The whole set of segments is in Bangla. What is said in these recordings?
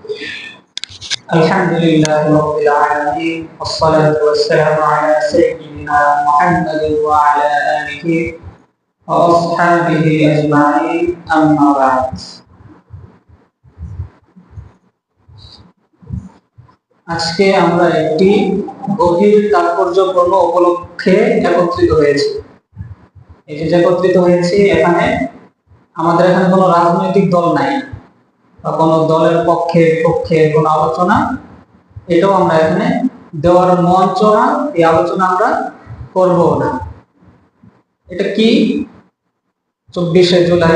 الحمد لله رب العالمين والصلاة والسلام على سيدنا محمد وعلى آله وأصحابه أجمعين أما بعد আজকে আমরা একটি গভীর তাৎপর্যপূর্ণ উপলক্ষে একত্রিত হয়েছি। এই যে একত্রিত হয়েছি, এখানে আমাদের এখানে কোনো রাজনৈতিক দল নাই বা কোনো দলের পক্ষে পক্ষে কোনো আলোচনা, এটাও আমরা এখানে দেওয়ার মঞ্চ না, এই আলোচনা আমরা করব না। এটা কি 24শে জুলাই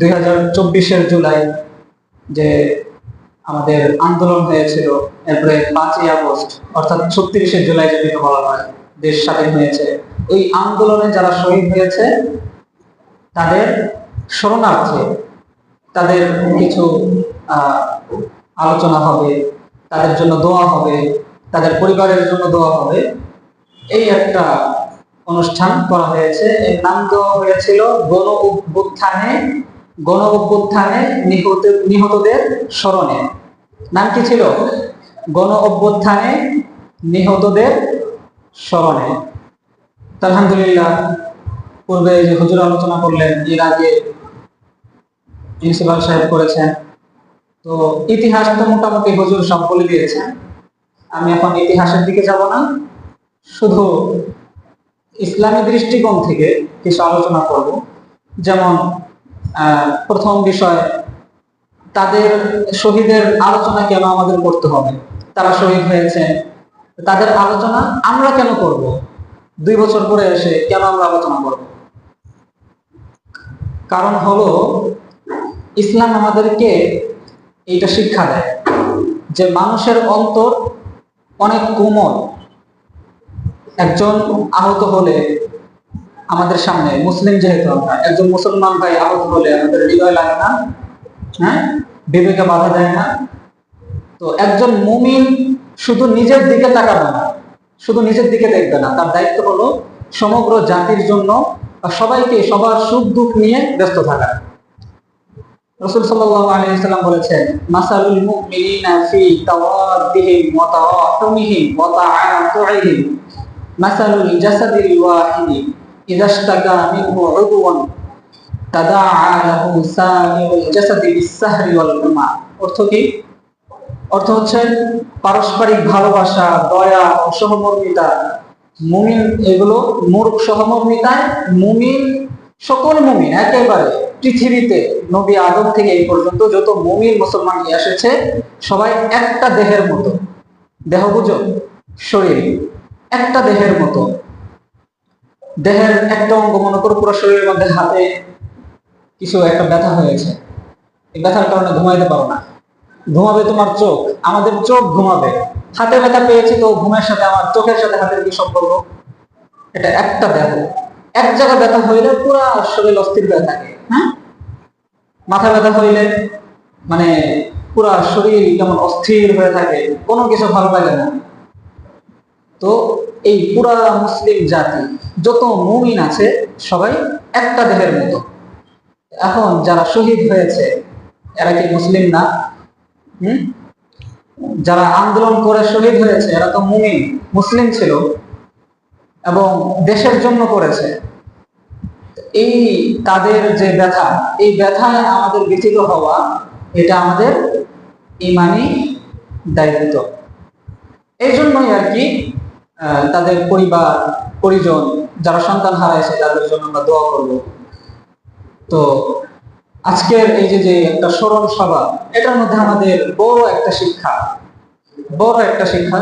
2024 জুলাই যে আমাদের আন্দোলন হয়েছিল, এরপরে 5ই আগস্ট অর্থাৎ 36শে জুলাই যেটাকে বলা হয় দেশ স্বাধীন হয়েছে, ওই আন্দোলনে যারা শহীদ হয়েছে তাদের শরণার্থে তাদের কিছু আলোচনা হবে, তাদের জন্য দোয়া হবে, তাদের পরিবারের জন্য দোয়া হবে। এই একটা অনুষ্ঠান করা হয়েছে। এর নাম দেওয়া হয়েছিল গণ অভ্যুত্থানে নিহতদের স্মরণে। নাম কি ছিল? গণ অভ্যুত্থানে নিহতদের স্মরণে। আলহামদুলিল্লাহ, পূর্বে যে হুজুর আলোচনা করলেন, এর আগে প্রিন্সিপাল সাহেব করেছেন, তো ইতিহাস তো মোটামুটি হুজুর সব বলে দিয়েছেন। আমি এখন ইতিহাসের দিকে যাব না, শুধু ইসলামী দৃষ্টিকোণ থেকে কিছু আলোচনা করব। যেমন প্রথম বিষয়, তাদের শহীদের আলোচনা কেন আমাদের করতে হবে? তারা শহীদ হয়েছে, তাদের আলোচনা আমরা কেন করব? 2 বছর পরে এসে কেন আমরা আলোচনা করব? কারণ হলো, ইসলাম আমাদেরকে এইটা শিক্ষা দেয় যে মানুষের অন্তর অনেক কোমল। একজন আহত হলে আমাদের সামনে, মুসলিম যেহেতু আমরা, একজন মুসলমান ভাই আহত হলে আমাদের হৃদয় লাগে না? হ্যাঁ, বিবেকে বাধা দেয় না? তো একজন মুমিন শুধু নিজের দিকে তাকাবে না, শুধু নিজের দিকে দেখবে না, তার দায়িত্ব হলো সমগ্র জাতির জন্য সবাইকে, সবার সুখ দুঃখ নিয়ে ব্যস্ত থাকা। রাসূল সাল্লাল্লাহু আলাইহি ওয়াসাল্লাম বলেছেন, মাসালুল মুমিনিনা ফি তাওয়াদ্দিহিম ওয়া তারাহুমিহিম ওয়া তাআতুহিম মাসালুল জাসাদিল ওয়াহিদি ইযা ইশতাকা মিনহু উদওয়ান তাদাআ লাহু সাইরুল জাসাদি বিস-সাহরি ওয়াল হুমা। অর্থ কি? অর্থ হচ্ছে পারস্পরিক ভালোবাসা, দয়া ও সহমর্মিতা। মুমিন, এগুলো সহমর্মিতায় মুমিন, সকল মুমিন একেবারে পৃথিবীতে নবী আদম থেকে এই পর্যন্ত যত মুমিন মুসলমান এসেছে, সবাই একটা দেহের মতো। দেহ বুঝো? শরীর একটা দেহের মতো। দেহের একটা অঙ্গ, মনে করো পুরো শরীরের মধ্যে হাতে কিছু একটা ব্যথা হয়েছে, এই ব্যথার কারণে ঘুমাইতে পারো না, ঘুমাবে তোমার চোখ, আমাদের চোখ ঘুমাবে। হাতে ব্যথা পেয়েছি, তো ঘুমের সাথে আমার চোখের সাথে হাতের কি সম্পর্ক? এটা একটা দেহ। এক জায়গায় ব্যথা হইলে পুরো শরীর অস্থির হয়ে থাকে। হ্যাঁ, মাথা ব্যথা হইলে মানে পুরো শরীর যেমন অস্থির হয়ে থাকে, কোনো কিছু ভালো লাগে না। তো এই পুরা মুসলিম জাতি, যত মুমিন আছে, সবাই একটা দেহের মতো। এখন যারা শহীদ হয়েছে, এরা কি মুসলিম না? যারা আন্দোলন করে শহীদ হয়েছে, এরা তো মুমিন, মুসলিম ছিল এবং দেশের জন্য করেছে। এই তাদের যে ব্যথা, এই ব্যথায় আমাদের ব্যথিত হওয়া, এটা আমাদের ঈমানি দায়িত্ব। এই জন্যই আর কি তাদের পরিবার পরিজন যারা সন্তান হারাইছে, তাদের জন্য আমরা দোয়া করব। তো আজকের এই যে একটা স্মরণ সভা, এটার মধ্যে আমাদের বড় একটা শিক্ষা,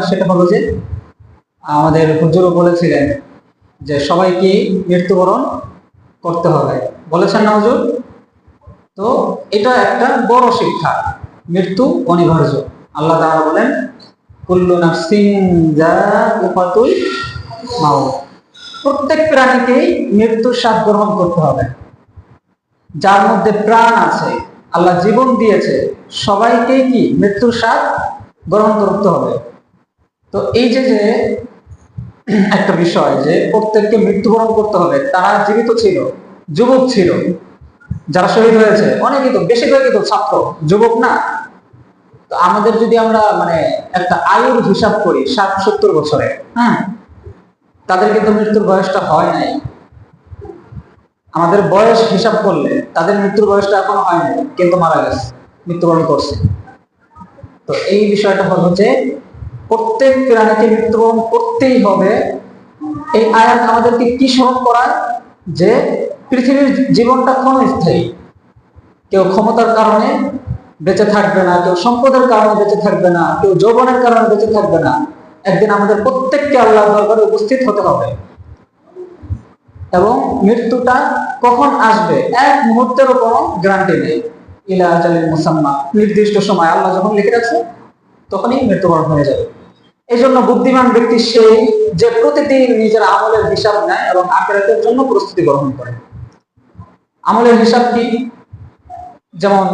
সেটা হলো যে আমাদের হুজুরও বলেছিলেন যে সবাইকে মৃত্যুবরণ করতে হবে, বলেছেন না হুজুর? তো এটা একটা বড় শিক্ষা, মৃত্যু অনিবার্য। আল্লাহ তাআলা বলেন, কুল্লু নাফসিন যায়িকাতুল মাউত। প্রত্যেক প্রাণীকেই মৃত্যুর স্বাদ গ্রহণ করতে হবে। যার মধ্যে প্রাণ আছে, আল্লাহ জীবন দিয়েছে, সবাইকেই কি মৃত্যুর স্বাদ গ্রহণ করতে হবে। তো এই যে একটা বিষয় যে প্রত্যেককে মৃত্যুবরণ করতে হবে, তারা জীবিত ছিল, যুবক ছিল, যারা শহীদ হয়েছে অনেকেই তো, বেশিরভাগই তো ছাত্র, যুবক না। তো আমাদের যদি আমরা মানে একটা আয়ুর হিসাব করি 60-70 বছরে, হ্যাঁ, তাদের কিন্তু মৃত্যুর বয়সটা হয় নাই। আমাদের বয়স হিসাব করলে তাদের মৃত্যুর বয়সটা এখনো হয় নাই, কিন্তু মারা গেছে, মৃত্যুবরণ করছে। তো এই বিষয়টা হলো যে প্রত্যেক প্রাণীকে মৃত্যুবরণ করতেই হবে। এই আয়াত আমাদেরকে কি স্মরণ করায় যে পৃথিবীর জীবনটা ক্ষণস্থায়ী। কেউ ক্ষমতার কারণে বেঁচে থাকবে না, কেউ সম্পদের কারণে বেঁচে থাকবে না, কেউ যৌবনের কারণে বেঁচে থাকবে না। একদিন আমাদের প্রত্যেককে আল্লাহর দরবারে উপস্থিত হতে হবে, এবং মৃত্যুটা কখন আসবে এক মুহূর্তেরও কোনো গ্যারান্টি নেই। ইলা আজালিন মুসাম্মা, নির্দিষ্ট সময় আল্লাহ যখন লিখে রাখছে তখনই মৃত্যুবরণ হয়ে যাবে। এই জন্য বুদ্ধিমান ব্যক্তি সেই যে প্রতিদিন নিজের আমলের হিসাব নেয় এবং আখিরাতের জন্য প্রস্তুতি গ্রহণ করে। আমলের হিসাব কি? যেমন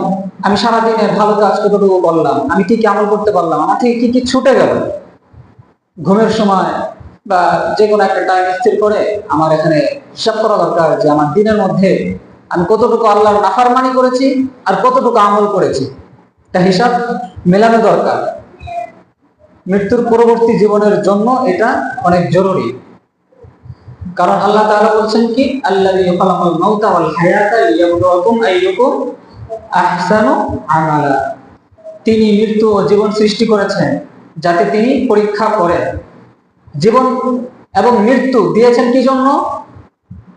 আমি সারাদিনে ভালো কাজ কতটুকু করলাম, আমি কি কি আমল করতে পারলাম, আমার থেকে কি কি ছুটে গেল। ঘুমের সময় বা যে কোনো একটা টাইম স্থির করে আমার এখানে হিসাব করা দরকার যে আমার দিনের মধ্যে আমি কতটুকু আল্লাহর নাফরমানি করেছি আর কতটুকু আমল করেছি। এটা হিসাব মেলানো দরকার। মৃত্যুর পরবর্তী জীবনের জন্য এটা অনেক জরুরি। কারণ আল্লাহ তাআলা বলছেন কি, আল্লাযী খালাকাল মাউতা ওয়াল হায়াতা লিয়াবলুয়াকুম আইয়ুকুম আহসানু আমালা। তিনি মৃত্যু ও জীবন সৃষ্টি করেছেন যাতে তিনি পরীক্ষা করেন। জীবন এবং মৃত্যু দিয়েছেন কি জন্য?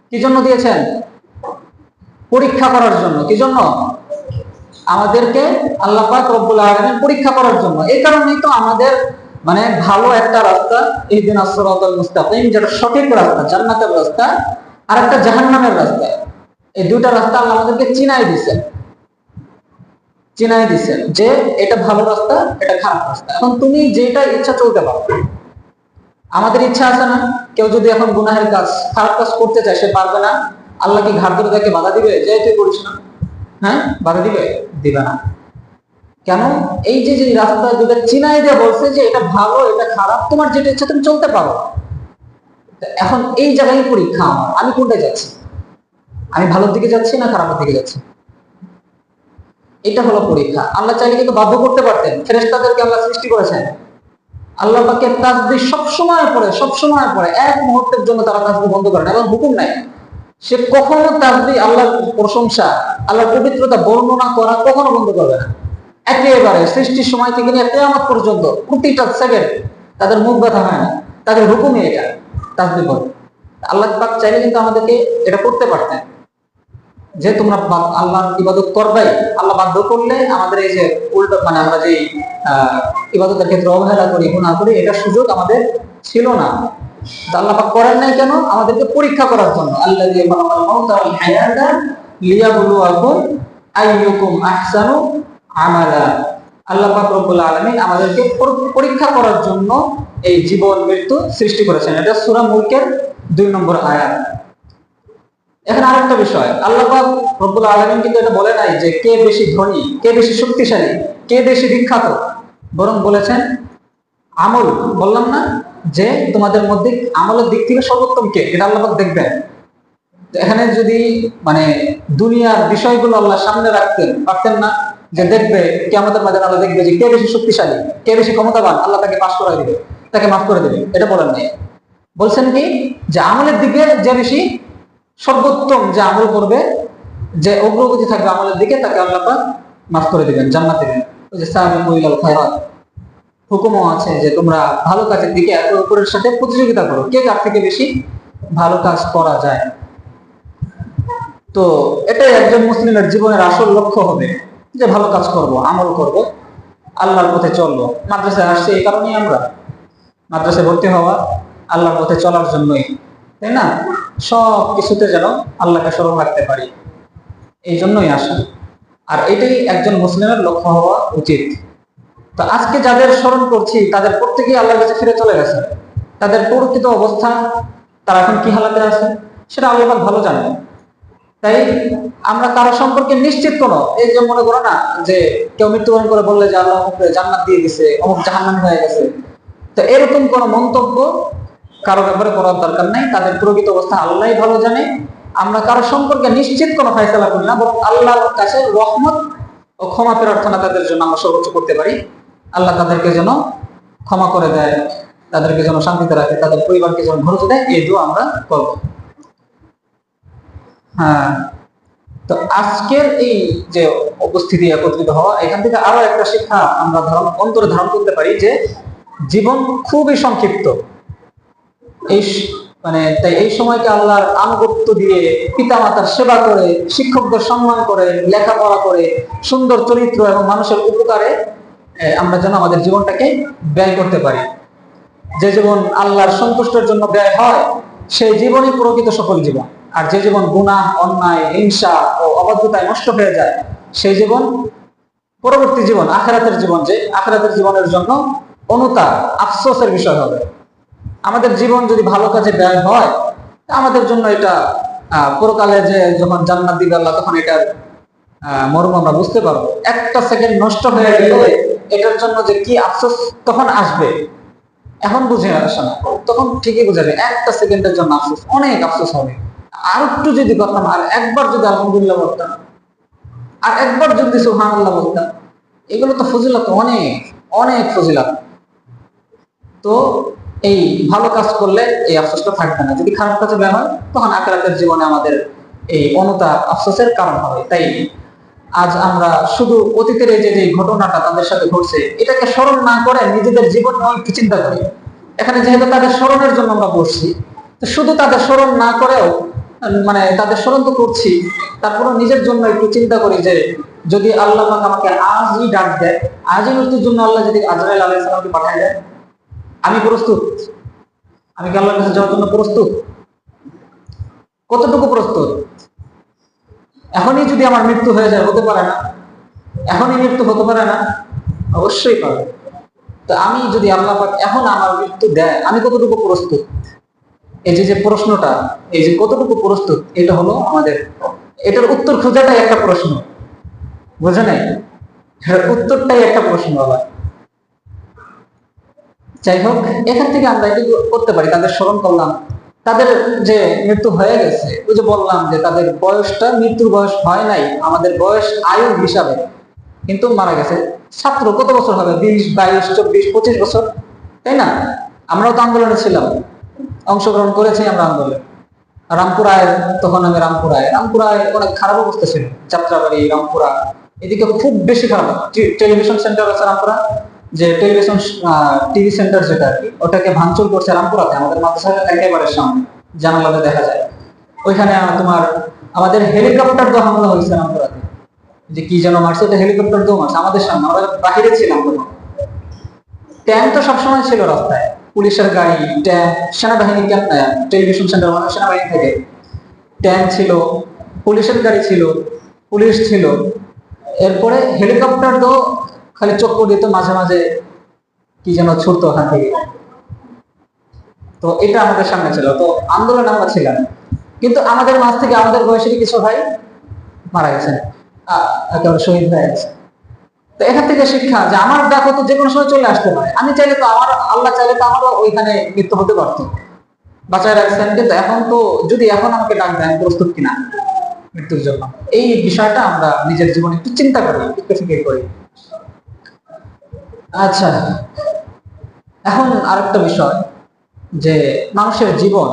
কি জন্য দিয়েছেন? পরীক্ষা করার জন্য। কি জন্য? আমাদেরকে আল্লাহ পাক রব্বুল আলামিন পরীক্ষা করার জন্য। এই কারণেই তো আমাদের মানে ভালো একটা রাস্তা, ইহদিনাস সিরাতাল মুস্তাকিম, যেটা সঠিক রাস্তা, জান্নাতের রাস্তা, আর একটা জাহান্নামের রাস্তা। এই দুইটা রাস্তা আল্লাহ আমাদেরকে চিনাই দিয়েছেন যে এটা ভালো রাস্তা, এটা খারাপ রাস্তা। এখন তুমি যেটা ইচ্ছা চলতে পারো। আমাদের ইচ্ছা আছে না, কেউ যদি এখন গুনাহের কাজ, খারাপ কাজ করতে চায়, সে পারবে না। আল্লাহ কি ঘাট ধরে তাকে বাধা দিবে যে তুই করিস না? হ্যাঁ, বাধা দিবে? দিবে না। কেন? এই যে যে রাস্তা যেটা চিনাই দিয়ে বলছে যে এটা ভালো, এটা খারাপ, তোমার যেটা ইচ্ছা তুমি চলতে পারো। এখন এই জায়গায় পরীক্ষা আমার, আমি কোনটায় যাচ্ছি? আমি ভালোর দিকে যাচ্ছি না খারাপের দিকে যাচ্ছি? এটা হলো পরীক্ষা। আল্লাহ চাইলে কিন্তু বাধ্য করতে পারতেন। ফেরেশতাদেরকে আল্লাহ সৃষ্টি করেছেন, আল্লাহ পাকের তাসবিহ সবসময় পড়ে, এক মুহূর্তের জন্য তারা তাসবিহ বন্ধ করে না, এবং হুকুম নাই। সে কখনো তাসবিহ, আল্লাহর প্রশংসা, আল্লাহর পবিত্রতা বর্ণনা করা কখনো বন্ধ করবে না। একেবারে সৃষ্টির সময় থেকে নিয়ে কিয়ামত পর্যন্ত প্রতিটা সেকেন্ড তাদের মুখ ব্যথা হয় না, তাদের হুকুমই এটা, তাসবিহ পড়ে। আল্লাহ পাক চাইলে কিন্তু আমাদেরকে এটা করতে পারতেন যে তোমরা আল্লাহর ইবাদত করবাই। আল্লাহ বাধ্য করলে আমাদের এই যে উল্টো, মানে আমরা যে ইবাদতের ক্ষেত্রে অবহেলা করি, গুনাহ করি, এটা সুযোগ আমাদের ছিল না। আল্লাহ পাক করেন নাই কেন? আমাদেরকে পরীক্ষা করার জন্য। আল্লাযী খালাকাল মাউতা ওয়াল হায়াতা লিয়াবলুয়াকুম আইয়ুকুম আহসানু আমালা। আল্লাহ পাক রব্বুল আলামিন আমাদেরকে পরীক্ষা করার জন্য এই জীবন মৃত্যু সৃষ্টি করেছেন। এটা সূরা মুলকের 2 নম্বর আয়াত। এখানে আরেকটা বিষয়, আল্লাহ পাক রব্বুল আলামিন কিন্তু এটা বলে নাই যে কে বেশি ধনী, কে বেশি শক্তিশালী, কে বেশি বিখ্যাত, বরং বলেছেন আমল। বললাম না যে তোমাদের মধ্যে আমলের দিক থেকে সর্বোত্তম কে, এটা আল্লাহ পাক দেখবেন। এখানে যদি মানে দুনিয়ার বিষয়গুলো আল্লাহ সামনে রাখতেন, পারতেন না যে দেখবে কিয়ামতের ময়দানে আল্লাহ দেখবে যে কে বেশি শক্তিশালী, কে বেশি ক্ষমতাবান, আল্লাহ তাকে পাশ করে দিবে, তাকে মাফ করে দিবে। এটা বলেন নাই। বলছেন কি যে আমলের দিকে যে বেশি সর্বোত্তম, যে আমল করবে, যে অগ্রগতি থাকবে আমলের দিকে, তাকে আল্লাহ পাক মাফ করে দিবেন, জান্নাত দিবেন। ওই যে সাবিকু ইলাল খায়রাত, হুকুমও আছে যে তোমরা ভালো কাজের দিকে একে অপরের সাথে প্রতিযোগিতা করো, কে কার থেকে বেশি ভালো কাজ করা যায়। তো এটাই একজন মুসলিমের জীবনের আসল লক্ষ্য হবে, যে ভালো কাজ করব, আমল করব, আল্লাহর পথে চলবো। মাদ্রাসায় আসছে এই কারণেই, আমরা মাদ্রাসায় ভর্তি হওয়া আল্লাহর পথে চলার জন্যই, তাই না? সব কিছুতে যেন আল্লাহকে স্মরণ রাখতে পারি, এই জন্যই আসা। আর এটাই একজন মুসলিমের লক্ষ্য হওয়া উচিত। তো আজকে যাদের স্মরণ করছি তাদের প্রত্যেকেই আল্লাহর কাছে ফিরে চলে গেছে। তাদের প্রকৃত অবস্থা, তারা এখন কি হালাতে আছে, সেটা আল্লাহ পাক ভালো জানেন। তাই আমরা কারো সম্পর্কে নিশ্চিত কোনো, এই যে মনে করো না যে কেউ মৃত্যুবরণ করে বললে যে আল্লাহ অমুক জান্নাত দিয়ে দিছে, অমুক জাহান্নামী হয়ে গেছে, তো এরকম কোনো মন্তব্য কারো ব্যাপারে করার দরকার নাই। তাদের প্রকৃত অবস্থা আল্লাহই ভালো জানে। আমরা কারো সম্পর্কে নিশ্চিত কোনো ফয়সালা করি না, বরং আল্লাহর কাছে রহমত ও ও ক্ষমা প্রার্থনা তাদের জন্য আমরা সর্বোচ্চ করতে পারি। আল্লাহ তাদেরকে যেন ক্ষমা করে দেয়, তাদেরকে যেন শান্তিতে রাখে, তাদের পরিবারকে যেন ধৈর্য দেয়, এই দোয়া আমরা করব। হ্যাঁ, তো আজকের এই যে উপস্থিতি, একত্রিত হওয়া, এখান থেকে আরো একটা শিক্ষা আমরা অন্তরে ধারণ করতে পারি যে জীবন খুবই সংক্ষিপ্ত। এই তাই এই সময়কে আল্লাহর আনুগত্য দিয়ে, পিতা মাতার সেবা করে, শিক্ষকদের সম্মান করে, লেখাপড়া করে, সুন্দর চরিত্র এবং মানুষের উপকারে আমরা যেন আমাদের জীবনটাকে ব্যয় করতে পারি। যে জীবন আল্লাহর সন্তুষ্টের জন্য ব্যয় হয় সেই জীবনই প্রকৃত সফল জীবন। আর যে জীবন গুনাহ, অন্যায়, হিংসা ও অবাধ্যতায় নষ্ট হয়ে যায় সেই জীবন পরবর্তী জীবন, আখিরাতের জীবন, যে আখিরাতের জীবনের জন্য অনুতাপ, আফসোসের বিষয় হবে। আমাদের জীবন যদি ভালো কাজে ব্যয় হয় আমাদের জন্য এটা পরকালে যে যখন জান্নাত দিবে আল্লাহ, তখন এটার মর্ম আমরা বুঝতে পারবো। একটা সেকেন্ড নষ্ট হয়ে গেলে এটার জন্য যে কি আফসোস তখন আসবে, এখন বুঝে আসে না, তখন ঠিকই বোঝাবে। একটা সেকেন্ডের জন্য আফসোস, অনেক আফসোস হবে। আর একটু যদি করতাম, আর একবার যদি আলহামদুলিল্লাহ বলতাম, আর একবার যদি সুবহানাল্লাহ বলতাম, এগুলো তো ফজিলত, অনেক অনেক ফজিলত। তো এই ভালো কাজ করলে এই আফসোসটা থাকবে না। যদি খারাপ কাজে ব্যয় হয় তখন আখিরাতের জীবনে আমাদের এই অনুতাপ, আফসোসের কারণ হবে। তাই আজ আমরা শুধু অতীতের এই যে ঘটনাটা তাদের সাথে ঘটছে এটাকে স্মরণ না করে নিজেদের জীবন নিয়ে একটু চিন্তা করি। এখানে যেহেতু তাদের স্মরণের জন্য আমরা বসছি, তো শুধু তাদের স্মরণ না করেও, তাদের স্মরণ তো করছি, তারপরে নিজের জন্য একটু চিন্তা করি যে যদি আল্লাহ পাক আমাকে আজই ডাক দেয়, আজই মৃত্যুর জন্য আল্লাহ যদি আজরাইল আলাইহিস সালামকে পাঠায় দেয়, আমি প্রস্তুত? আমি কি আল্লাহর কাছে যাওয়ার জন্য প্রস্তুত? কতটুকু প্রস্তুত? এখনই যদি আমার মৃত্যু হয়ে যায়, হতে পারে না? এখনই মৃত্যু হতে পারে না? অবশ্যই পারে। তো আমি যদি আল্লাহ পাক এখন আমার মৃত্যু দেয়, আমি কতটুকু প্রস্তুত? এই যে প্রশ্নটা, এই যে কতটুকু প্রস্তুত, এটা হলো আমাদের, এটার উত্তর খোঁজাটাই একটা প্রশ্ন, বুঝে নাই? উত্তরটাই একটা প্রশ্ন আবার। যাই হোক, এখান থেকে আমরা এটুকু করতে পারি, তাদের স্মরণ করলাম। তাদের যে মৃত্যু হয়ে গেছে, ওই যে বললাম যে তাদের বয়সটা মৃত্যুর বয়স হয় নাই, আমাদের বয়স আয়ু হিসাবে, কিন্তু মারা গেছে। ছাত্র কত বছর হবে? 20, 22, 24, 25 বছর, তাই না? আমরাও তো আন্দোলনে ছিলাম, অংশগ্রহণ করেছি আমরা আন্দোলনে। রামপুরায়, তখন আমি রামপুরায় অনেক খারাপ অবস্থা ছিল, যাত্রাবাড়ি, রামপুরা, এদিকে খুব বেশি খারাপ। টেলিভিশন সেন্টার আছে রামপুরা, যে টেলিভিশন টিভি সেন্টার যেটা আর কি, ওটাকে ভাঙচুর করছে রামপুরাতে, আমাদের মাদ্রাসার একেবারে সামনে, জানালাতে দেখা যায়। ওইখানে তোমার আমাদের হেলিকপ্টার দিয়ে হামলা হয়েছে রামপুরাতে, যে কি যেন মারছে, ওটা হেলিকপ্টার দিয়ে মারছে আমাদের সামনে, আমরা বাহিরে ছিলাম তখন। ট্যাঙ্ক তো সবসময় ছিল রাস্তায়, পুলিশের গাড়ি, ট্যাঙ্ক, সেনাবাহিনী ক্যাম্প, টেলিভিশন সেন্টার মানে সেনাবাহিনী থেকে ট্যাঙ্ক ছিল, পুলিশের গাড়ি ছিল, পুলিশ ছিল। এরপরে হেলিকপ্টার তো খালি চক্কর দিত, মাঝে মাঝে কি যেন ছুটতো ওখান থেকে। তো এটা আমাদের সামনে ছিল, তো আন্দোলন আমরা ছিলাম। কিন্তু আমাদের মাঝ থেকে আমাদের বয়সেরই কিছু ভাই মারা গেছেন, একেবারে শহীদ হয়ে গেছে। তো এখান থেকে শিক্ষা যে আমার ডাক তো যে কোনো সময় চলে আসতে পারে। আমি চাইলে তো আল্লাহ চাইলে তো আমারও ওইখানে মৃত্যু হতে পারতো, বাঁচায় রাখছেন। কিন্তু এখন তো যদি এখন আমাকে ডাক দেয়, আমি প্রস্তুত কিনা মৃত্যুর জন্য, এই বিষয়টা আমরা নিজের জীবনে একটু চিন্তা করি, একটু ফিকির করি। আচ্ছা, এখন আরেকটা বিষয়, যে মানুষের জীবন,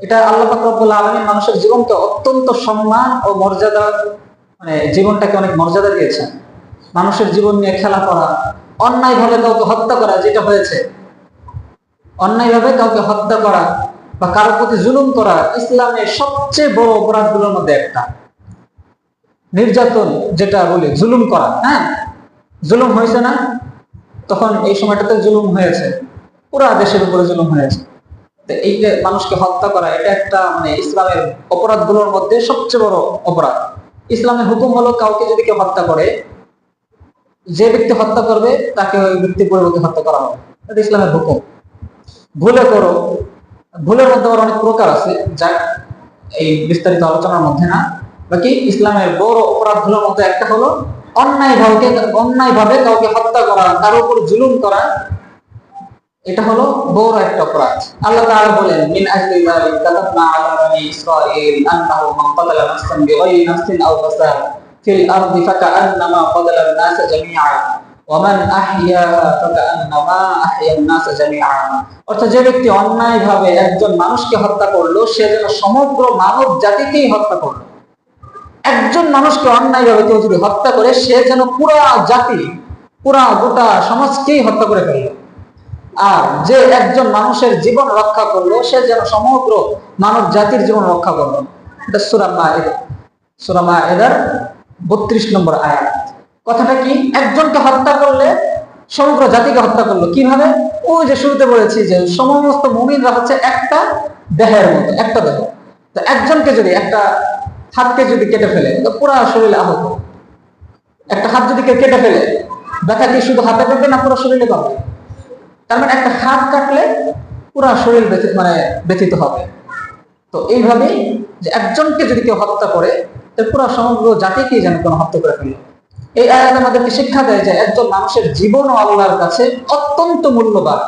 এটা আল্লাহ পাক রব্বুল আলামিন মানুষের জীবনকে অত্যন্ত সম্মান ও মর্যাদা, জীবনটাকে অনেক মর্যাদা দিয়েছেন। মানুষের জীবন নিয়ে খেলা করা, অন্যায়ভাবে কাউকে হত্যা করা, যেটা হয়েছে, অন্যায়ভাবে কাউকে হত্যা করা বা কারোর প্রতি জুলুম করা ইসলামের সবচেয়ে বড় অপরাধগুলোর মধ্যে একটা। নির্যাতন যেটা বলি, জুলুম করা, হ্যাঁ, জুলুম হয়েছে না? তখন এই সময়টাতে জুলুম হয়েছে, পুরা দেশের উপরে জুলুম হয়েছে। তো এই যে মানুষকে হত্যা করা, এটা একটা ইসলামের অপরাধগুলোর মধ্যে সবচেয়ে বড় অপরাধ। ইসলামের হুকুম হলো কাউকে যদি কেউ হত্যা করে, যে ব্যক্তি হত্যা করবে তাকে ওই ব্যক্তি পরিবর্তে হত্যা করা হবে, এটা ইসলামের হুকুম। ভুলে করো, ভুলের মধ্যে আবার অনেক প্রকার আছে, যা এই বিস্তারিত আলোচনার মধ্যে না। বাকি ইসলামের বড় অপরাধগুলোর মধ্যে একটা হলো অন্যায়ভাবে কাউকে হত্যা করা, তার উপর জুলুম করা, এটা হলো বড় একটা অপরাধ। আল্লাহ তাআলা বলেন, মিন আজলি যালিকা কাতাবনা আলা বানি ইসরাঈল আন্নাহু মান ক্বাতালা নাফসান বিগাইরি নাফসিন আও ফাসাদ ফিল আরদি ফাকাআন্নামা ক্বাতালান নাস জামিআ ওয়া মান আহইয়াহা ফাকাআন্নামা আহইয়ান নাস জামিআ। অর্থাৎ যে ব্যক্তি অন্যায়ভাবে একজন মানুষকে হত্যা করলো, সে যেন সমগ্র মানব জাতিকেই হত্যা করলো। একজন মানুষকে অন্যায়ভাবে কেউ যদি হত্যা করে, সে যেন পুরা জাতি, পুরা গোটা সমাজকেই হত্যা করে ফেললো। আর যে একজন মানুষের জীবন রক্ষা করলো, সে যেন সমগ্র মানব জাতির জীবন রক্ষা করলো। এটা সূরা মায়েদা, সূরা মায়েদার 32 নম্বর আয়াত। কথাটা কি? একজনকে হত্যা করলে সমগ্র জাতিকে হত্যা করলো। কিভাবে? ওই যে শুরুতে বলেছি যে সমস্ত মুমিনরা হচ্ছে একটা দেহের মতো, একটা দেহ। তো একজনকে যদি, একটা হাতকে যদি কেটে ফেলে, তো পুরো শরীরে আহত। একটা হাত যদি কেউ কেটে ফেলে, ব্যথা কি শুধু হাতে পাবে না পুরো শরীরে পাবে? তার মানে একটা হাত কাটলে পুরো শরীর ব্যথিত হবে। তো এইভাবেই যে একজনকে যদি কেউ হত্যা করে, তো পুরো সমগ্র জাতিকেই যেন কোনো হত্যা করে ফেলে। এই আয়াত আমাদেরকে শিক্ষা দেয় যে একজন মানুষের জীবন আল্লাহর কাছে অত্যন্ত মূল্যবান।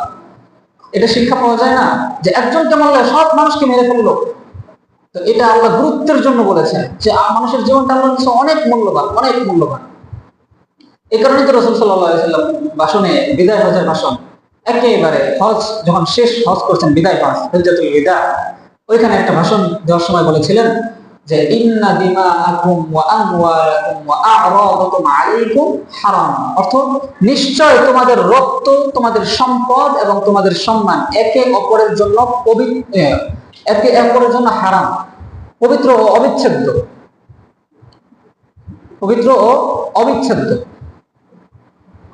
এটা শিক্ষা পাওয়া যায় না যে একজনকে মারলে সব মানুষকে মেরে ফেললো। তো এটা আল্লাহ গুরুত্বের জন্য বলেছেন যে মানুষের জীবনটা আল্লাহর কাছে অনেক মূল্যবান, অনেক মূল্যবান। এই কারণে তো রাসূল সাল্লাল্লাহু আলাইহি ওয়াসাল্লাম ভাষণে, বিদায় হজের ভাষণ, একেবারে হজ যখন শেষ হজ করছেন, বিদায় পাস, হজ্জাতুল বিদা, ওইখানে একটা ভাষণ দেওয়ার সময় বলেছিলেন যে ইন্না দিমাআকুম ওয়া আমওয়ালাকুম ওয়া আ'রাদাকুম আলাইকুম হারাম। অর্থাৎ নিশ্চয় তোমাদের রক্ত, তোমাদের সম্পদ এবং তোমাদের সম্মান একে অপরের জন্য একে অপরের জন্য হারাম, পবিত্র ও অবিচ্ছেদ্য, পবিত্র ও অবিচ্ছেদ্য।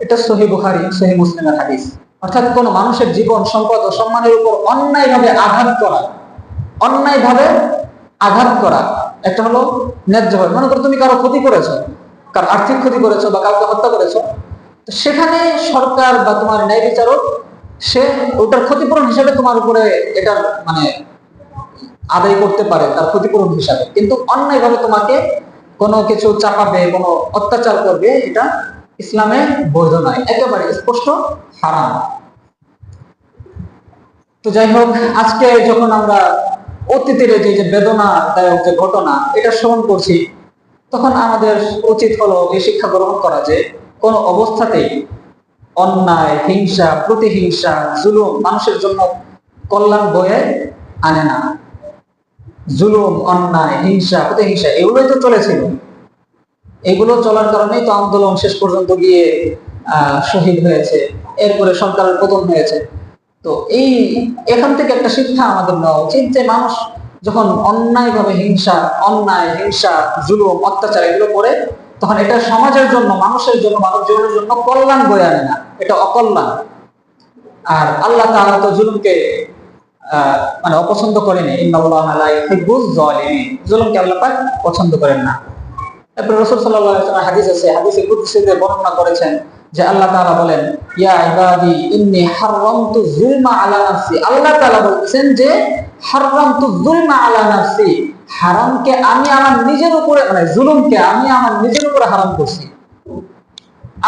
এটা সহিহ বুখারী, সহিহ মুসলিমের হাদিস। অর্থাৎ কোন মানুষের জীবন, সম্পদ ও সম্মানের উপর অন্যায়ভাবে আঘাত করা, অন্যায়ভাবে আঘাত করা, একটা হলো ন্যায্যভাবে। মনে করো তুমি কারো ক্ষতি করেছো, কারো আর্থিক ক্ষতি করেছো বা কাউকে হত্যা করেছো, তো সেখানে সরকার বা তোমার ন্যায় বিচারক সে ওটার ক্ষতিপূরণ হিসেবে তোমার উপরে এটা আদায় করতে পারে, তার ক্ষতিপূরণ হিসাবে। কিন্তু অন্যায়ভাবে তোমাকে কোনো কিছু চাপাবে, কোনো অত্যাচার করবে, এটা ইসলামে বৈধ নয়, একেবারে স্পষ্ট হারাম। তো যাই হোক, আজকে যখন আমরা অতীতের যে বেদনাদায়ক যে ঘটনা এটা স্মরণ করছি, তখন আমাদের উচিত হলো এই শিক্ষা গ্রহণ করা যে কোন অবস্থাতেই অন্যায়, হিংসা, প্রতিহিংসা, জুলুম মানুষের জন্য কল্যাণ বয়ে আনে না। জুলুম, অন্যায়, হিংসা, প্রতিহিংসা এগুলোই তো চলেছিল। এগুলো চলার কারণেই তো আন্দোলন শেষ পর্যন্ত গিয়ে শহীদ হয়েছে, এরপরে সরকারের পতন হয়েছে। তো এখান থেকে একটা শিক্ষা আমাদের নেওয়া উচিত যে মানুষ যখন অন্যায়ভাবে অন্যায়, হিংসা, জুলুম, অত্যাচার এগুলো করে, তখন এটা সমাজের জন্য, মানুষের জন্য, মানব জীবনের জন্য কল্যাণ বয়ে আনে না, এটা অকল্যাণ। আর আল্লাহ তাআলা তো জুলুমকে অপছন্দ করেন। ইন্নাল্লাহা লা ইউহিব্বুয যালিমিন, জুলুমকে আল্লাহ পাক পছন্দ করেন না। তারপরে রাসূল সাল্লাল্লাহু আলাইহি ওয়াসাল্লাম হাদিস আছে, হাদিসে কুদসিতে বর্ণনা করেছেন যে আল্লাহ তাআলা বলেন, ইয়া ইবাদি ইন্নী হারামতু যুলমা আলা নাফসি। আল্লাহ তাআলা বলেছেন যে হারামতু যুলমা আলা নাফসি, হারামকে আমি আমার নিজের উপরে, জুলুমকে আমি আমার নিজের উপরে হারাম করছি।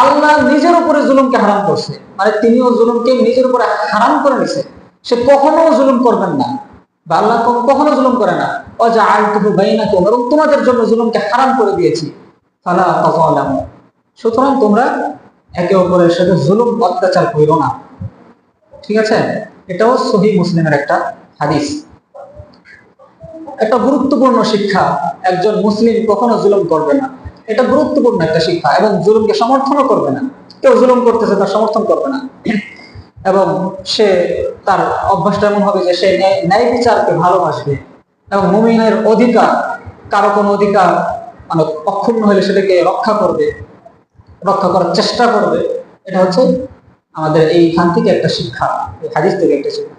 আল্লাহ নিজের উপরে জুলুমকে হারাম করছে, তিনিও জুলুমকে নিজের উপরে হারাম করে নিছে। সে কখনো জুলুম করবেন না, বা আল্লাহ কখনো জুলুম করে না। ওয়াজআলতুহু বাইনাকুম, এবং তোমাদের জন্য জুলুমকে হারাম করে দিয়েছি। ফালা তাযালামু, সুতরাং তোমরা একে অপরের সাথে জুলুম, অত্যাচার করো না। ঠিক আছে? এটাও সহিহ মুসলিমের একটা হাদিস। একটা গুরুত্বপূর্ণ শিক্ষা, একজন মুসলিম কখনো জুলুম করবে না, এটা গুরুত্বপূর্ণ একটা শিক্ষা। এবং জুলুমকে সমর্থনও করবে না, কেউ জুলুম করতেছে তার সমর্থন করবে না। এবং সে তার অভ্যাসটা এমন হবে যে সে ন্যায় বিচারকে ভালোবাসবে, এবং মুমিনের অধিকার, কারো কোনো অধিকার অক্ষুণ্ণ হলে সেটাকে রক্ষা করবে, রক্ষা করার চেষ্টা করবে। এটা হচ্ছে আমাদের এইখান থেকে একটা শিক্ষা, এই হাদিস থেকে একটা শিক্ষা।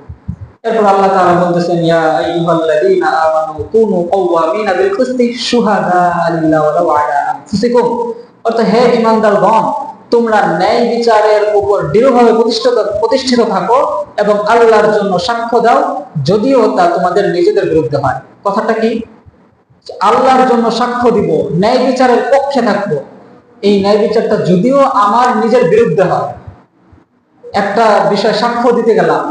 এরপর আল্লাহ তাআলা বলতেছেন, ইয়া আইয়ুহাল্লাযীনা আমানু কুনু কাওয়ামিনা বিল কিসতি শুহাদা লিল্লাহি ওয়া লাউ আলা আনফুসিকুম। অর্থাৎ হে ঈমানদারগণ, তোমরা ন্যায় বিচারের উপর দৃঢ়ভাবে প্রতিষ্ঠিত থাকো এবং আল্লাহর জন্য সাক্ষ্য দাও, যদিও তা তোমাদের নিজেদের বিরুদ্ধে হয়। কথাটা কি? আল্লাহর জন্য সাক্ষ্য দিব, ন্যায় বিচারের পক্ষে থাকবো। এই ন্যায় বিচারটা যদিও আমার নিজের বিরুদ্ধে হয়। একটা বিষয় সাক্ষ্য দিতে গেলাম,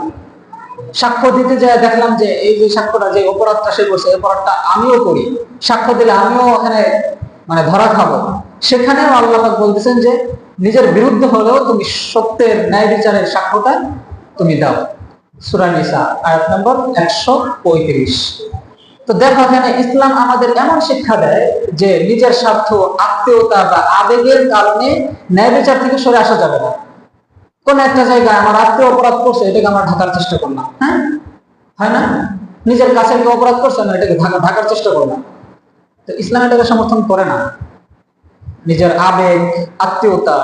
সাক্ষ্য দিতে যায় দেখলাম যে এই যে সাক্ষ্যটা, যে অপরাধটা সে করছে, অপরাধটা আমিও করি, সাক্ষ্য দিলে আমিও ওখানে মানে ধরা খাবো, সেখানেও আল্লাহ পাক বলতেছেন যে নিজের বিরুদ্ধে হলেও তুমি সত্যের ন্যায় বিচারের সাক্ষ্যটা তুমি দাও। সূরা নিসা আয়াত নম্বর 135। তো দেখো এখানে ইসলাম আমাদের এমন শিক্ষা দেয় যে নিজের স্বার্থ, আত্মীয়তা বা আবেগের কারণে ন্যায় বিচার থেকে সরে আসা যাবে না। কোন একটা জায়গায় আমার আত্মীয় অপরাধ করছে, এটাকে আমরা ঢাকার চেষ্টা করলাম, হ্যাঁ, হয় না? নিজের কাছে কেউ অপরাধ করছে না, এটাকে ঢাকার চেষ্টা করলাম। তো ইসলাম এটাকে সমর্থন করে না। নিজের আবেগ, আত্মীয়তা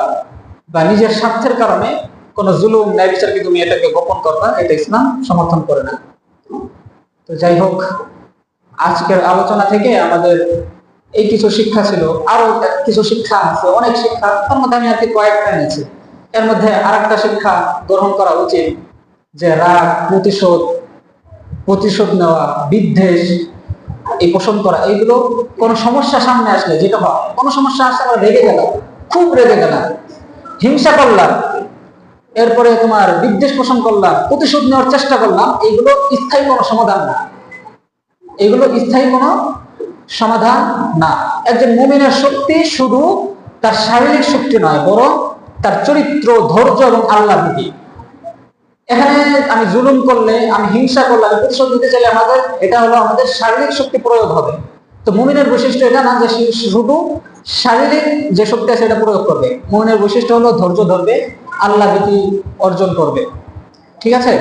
বা নিজের স্বার্থের কারণে কোন জুলুম, ন্যায় বিচারকে তুমি এটাকে গোপন করবা, এটা ইসলাম সমর্থন করে না। তো যাই হোক, আজকের আলোচনা থেকে আমাদের এই কিছু শিক্ষা ছিল, আরো কিছু শিক্ষা আছে, অনেক শিক্ষা, তার মধ্যে আমি আর কি কয়েকটা এনেছি। এর মধ্যে আরেকটা শিক্ষা গ্রহণ করা উচিত যে রাগ, প্রতিশোধ নেওয়া, বিদ্বেষ, এই পোষণ করা, এইগুলো কোন সমস্যা সামনে আসলে যেটা হয়, কোন সমস্যা আসলে আমরা রেগে গেলাম, খুব রেগে গেলাম, হিংসা করলাম, এরপরে তোমার বিদ্বেষ পোষণ করলাম, প্রতিশোধ নেওয়ার চেষ্টা করলাম, এইগুলো স্থায়ী কোনো সমাধান না। এগুলো স্থায়ী কোনো সমাধান না। একজন মুমিনের শক্তি শুধু তার শারীরিক শক্তি নয়, বরং তার চরিত্র, ধৈর্য এবং আল্লাহ ভীতি। এখানে আমি জুলুম করলে, আমি হিংসা করলে, আমি প্রতিশোধ দিতে চাইলে এটা হলো আমাদের শারীরিক শক্তি প্রয়োগ হবে। তো মুমিনের বৈশিষ্ট্য এটা না যে শুধু শারীরিক যে শক্তি আছে এটা প্রয়োগ করবে। মুমিনের বৈশিষ্ট্য হলো ধৈর্য ধরবে, আল্লাহ ভীতি অর্জন করবে। ঠিক আছে?